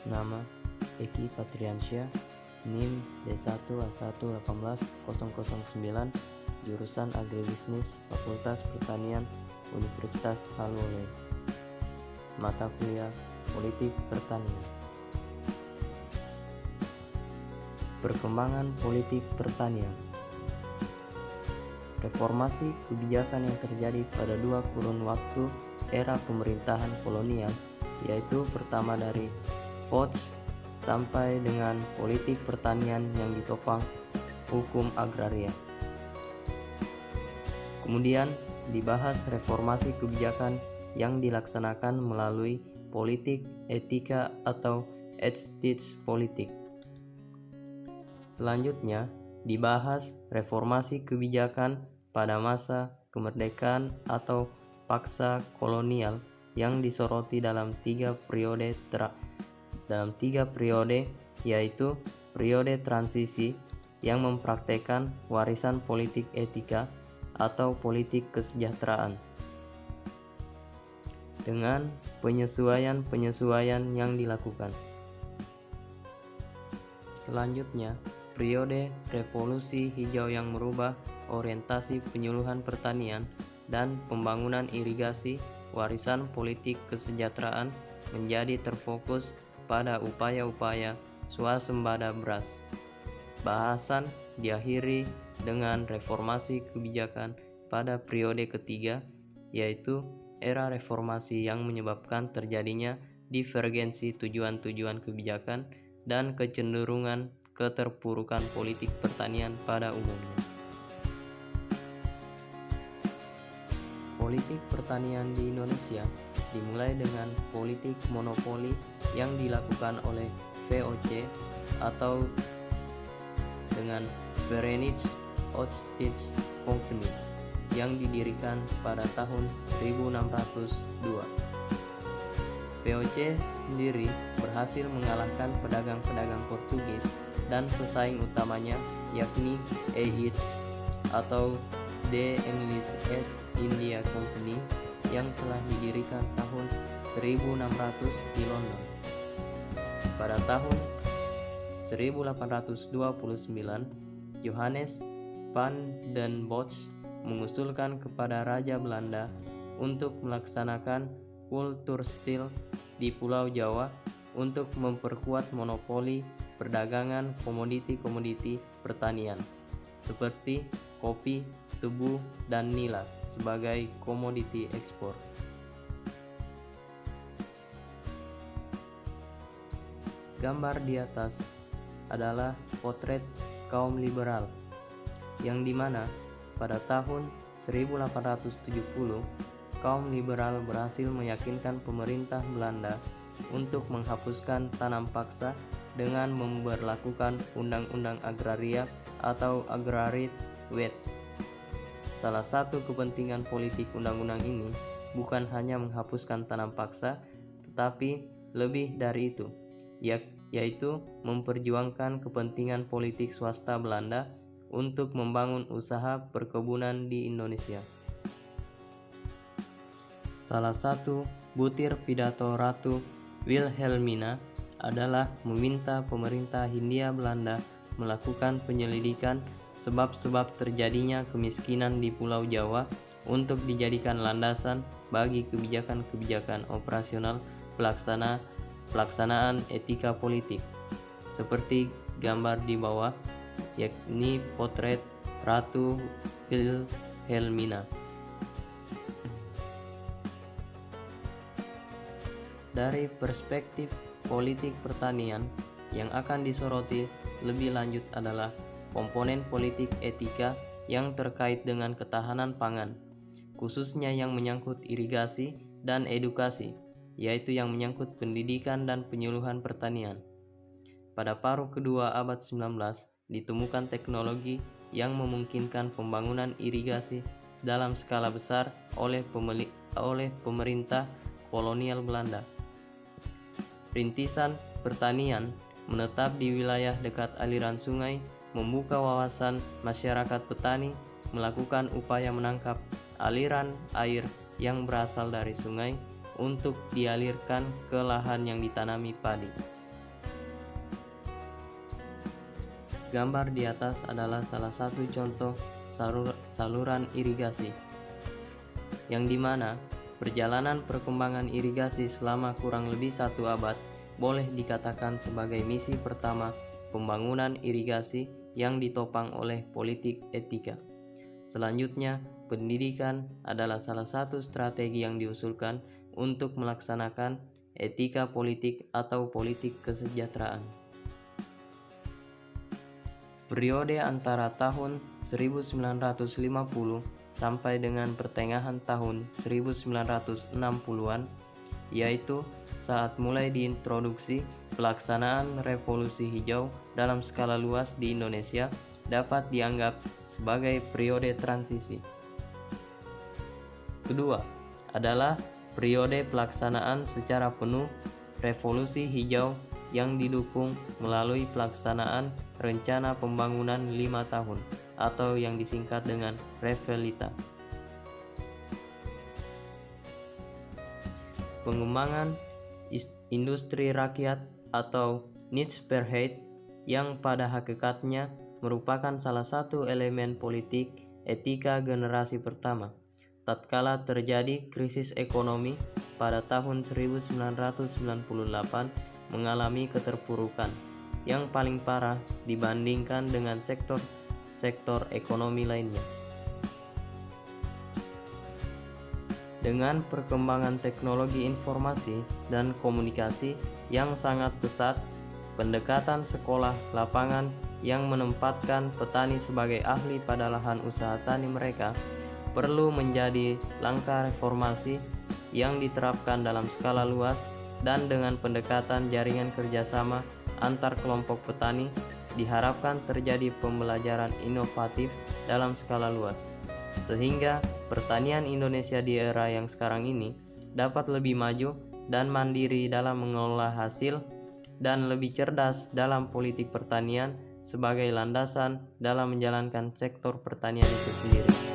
Nama Eki Patriansyah, NIM D1A1180009, jurusan Agribisnis, Fakultas Pertanian, Universitas Al-Walid. Mata kuliah Politik Pertanian. Perkembangan politik pertanian. Reformasi kebijakan yang terjadi pada dua kurun waktu era pemerintahan kolonial, yaitu pertama dari Foch sampai dengan politik pertanian yang ditopang hukum agraria. Kemudian dibahas reformasi kebijakan yang dilaksanakan melalui politik etika atau ethics politik. Selanjutnya dibahas reformasi kebijakan pada masa kemerdekaan atau paksa kolonial yang disoroti dalam tiga periode, yaitu periode transisi yang mempraktekkan warisan politik etika atau politik kesejahteraan dengan penyesuaian yang dilakukan. Selanjutnya, periode revolusi hijau yang merubah orientasi penyuluhan pertanian dan pembangunan irigasi warisan politik kesejahteraan menjadi terfokus pada upaya-upaya swasembada beras. Bahasan diakhiri dengan reformasi kebijakan pada periode ketiga, yaitu era reformasi yang menyebabkan terjadinya divergensi tujuan-tujuan kebijakan dan kecenderungan keterpurukan politik pertanian pada umumnya. Politik pertanian di Indonesia dimulai dengan politik monopoli yang dilakukan oleh VOC atau dengan Verenigde Oostindische Compagnie yang didirikan pada tahun 1602. VOC sendiri berhasil mengalahkan pedagang-pedagang Portugis dan pesaing utamanya yakni EIH atau The English East India Company yang telah didirikan tahun 1600 di London. Pada tahun 1829, Johannes van den Bosch mengusulkan kepada Raja Belanda untuk melaksanakan kulturstil di Pulau Jawa untuk memperkuat monopoli perdagangan komoditi-komoditi pertanian seperti kopi, tebu, dan nila sebagai komoditi ekspor. Gambar di atas adalah potret kaum liberal, yang dimana pada tahun 1870 kaum liberal berhasil meyakinkan pemerintah Belanda untuk menghapuskan tanam paksa dengan memberlakukan Undang-Undang Agraria atau Agrarisch Wet. Salah satu kepentingan politik undang-undang ini bukan hanya menghapuskan tanam paksa, tetapi lebih dari itu, yaitu memperjuangkan kepentingan politik swasta Belanda untuk membangun usaha perkebunan di Indonesia. Salah satu butir pidato Ratu Wilhelmina adalah meminta pemerintah Hindia Belanda melakukan penyelidikan sebab-sebab terjadinya kemiskinan di Pulau Jawa untuk dijadikan landasan bagi kebijakan-kebijakan operasional pelaksanaan etika politik. Seperti gambar di bawah, yakni potret Ratu Wilhelmina. Dari perspektif politik pertanian, yang akan disoroti lebih lanjut adalah komponen politik etika yang terkait dengan ketahanan pangan, khususnya yang menyangkut irigasi dan edukasi, yaitu yang menyangkut pendidikan dan penyuluhan pertanian. Pada paruh kedua abad 19 ditemukan teknologi yang memungkinkan pembangunan irigasi dalam skala besar oleh pemerintah kolonial Belanda. Rintisan pertanian menetap di wilayah dekat aliran sungai membuka wawasan masyarakat petani melakukan upaya menangkap aliran air yang berasal dari sungai untuk dialirkan ke lahan yang ditanami padi. Gambar di atas adalah salah satu contoh saluran irigasi, yang dimana perjalanan perkembangan irigasi selama kurang lebih 1 abad boleh dikatakan sebagai misi pertama pembangunan irigasi yang ditopang oleh politik etika. Selanjutnya, pendidikan adalah salah satu strategi yang diusulkan untuk melaksanakan etika politik atau politik kesejahteraan. Periode antara tahun 1950 sampai dengan pertengahan tahun 1960-an, yaitu saat mulai diintroduksi pelaksanaan revolusi hijau dalam skala luas di Indonesia, dapat dianggap sebagai periode transisi. Kedua adalah periode pelaksanaan secara penuh revolusi hijau yang didukung melalui pelaksanaan rencana pembangunan 5 tahun atau yang disingkat dengan Revelita. Pengembangan industri rakyat atau needs per head yang pada hakikatnya merupakan salah satu elemen politik etika generasi pertama. Tatkala terjadi krisis ekonomi pada tahun 1998 mengalami keterpurukan yang paling parah dibandingkan dengan sektor ekonomi lainnya. Dengan perkembangan teknologi informasi dan komunikasi yang sangat pesat, pendekatan sekolah lapangan yang menempatkan petani sebagai ahli pada lahan usaha tani mereka perlu menjadi langkah reformasi yang diterapkan dalam skala luas dan dengan pendekatan jaringan kerjasama antar kelompok petani diharapkan terjadi pembelajaran inovatif dalam skala luas, sehingga pertanian Indonesia di era yang sekarang ini dapat lebih maju dan mandiri dalam mengelola hasil dan lebih cerdas dalam politik pertanian sebagai landasan dalam menjalankan sektor pertanian itu sendiri.